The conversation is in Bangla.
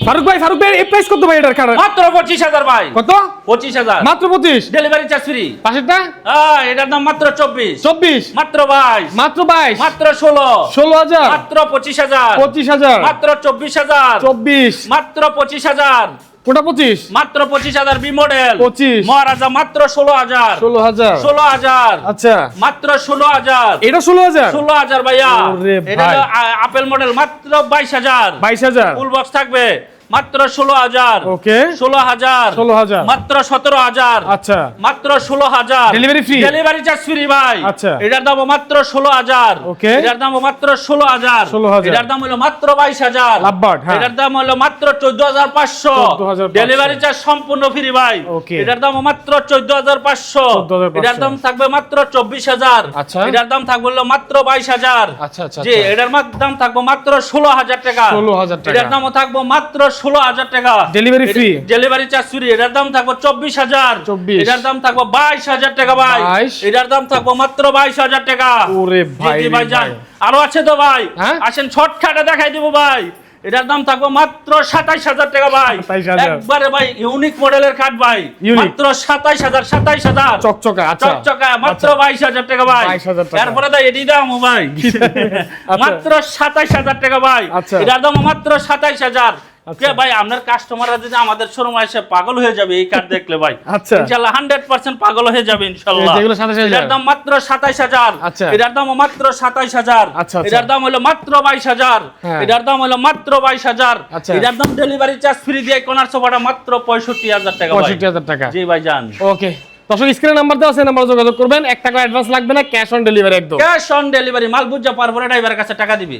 ফারুক ভাই এই প্রাইস কত ভাই এটার কার্ড? মাত্র 25000 ভাই। কত? 25000 মাত্র 25। Delivery charge free. পাশেরটা? এটার দাম মাত্র 24। 24 মাত্র 22 মাত্র 22 মাত্র 16 16000 মাত্র 25000 25000 মাত্র 24000 24 মাত্র 25000 কোটা 25 মাত্র 25000 বি মডেল 25 মহারাজা মাত্র 16000 16000 আচ্ছা মাত্র 16000 এটা 16000 16000 ভাইয়া। ওরে এটা ভাই। হলো আপেল মডেল মাত্র 22000 22000 ফুল বক্স থাকবে মাত্র 16000 ওকে 16000 মাত্র 17000 আচ্ছা মাত্র 16000 delivery free delivery charge free ভাই। আচ্ছা। এটার দাম মাত্র 16000 ওকে এটার দাম মাত্র 16000 16,000 এটার দাম হলো মাত্র 22000 লাভবার্ড হ্যাঁ এটার দাম হলো মাত্র 14500 14,500 ডেলিভারি চার্জ সম্পূর্ণ ফ্রি ভাই। ওকে এটার দাম মাত্র 14500 এটার দাম থাকবে মাত্র 24000 আচ্ছা এটার দাম থাকবে হলো মাত্র 22000 আচ্ছা আচ্ছা জি এটার দাম থাকবে মাত্র 16000 টাকা 16000 টাকা এটার দামও থাকবে মাত্র 16000 টাকা delivery free delivery charge free এটার দাম থাকবে 24000 24 এটার দাম থাকবে 22000 টাকা ভাই 22 এটার দাম থাকবে মাত্র 22000 টাকা ওরে ভাই জি রে ভাই জান ভাই। আরো আছে তো ভাই হ্যাঁ? আসেন শর্টকাটে দেখাই দেব ভাই এটার দাম থাকবে মাত্র 27000 টাকা ভাই 27000 একবারে ভাই ইউনিক মডেলের কাট ভাই Unique। মাত্র 27000 চকচকা আচ্ছা চকচকা মাত্র 22000 টাকা ভাই 22,000 টাকা। তারপরে দা এডি দাম ভাই মাত্র 27000 টাকা ভাই আচ্ছা। এটার দাম মাত্র 27000 আচ্ছা। ভাই আপনার কাস্টমাররা যদি আমাদের শোরুমে এসে পাগল হয়ে যাবে এই কার্ড দেখলে ভাই আচ্ছা। ইনশাআল্লাহ 100% পাগল হয়ে যাবে ইনশাআল্লাহ। যেগুলো 27000 এটার দাম মাত্র 27000 আচ্ছা। এটার দাম মাত্র 27000 আচ্ছা, আচ্ছা। এটার দাম হলো মাত্র 22000 হ্যাঁ। এটার দাম হলো মাত্র 22000 আচ্ছা। এটার দাম ডেলিভারি চার্জ ফ্রি দিয়ে কোনার সোফাটা মাত্র 65000 টাকা ভাই 65000 টাকা জি ভাই জান ওকে দর্শক স্ক্রিনে নাম্বার দেওয়া আছে নাম্বার যোগাযোগ করবেন 1 টাকা অ্যাডভান্স লাগবে না ক্যাশ অন ডেলিভারি একদম ক্যাশ অন ডেলিভারি মাল বুঝা পারবো না ড্রাইভারের কাছে টাকা দিবি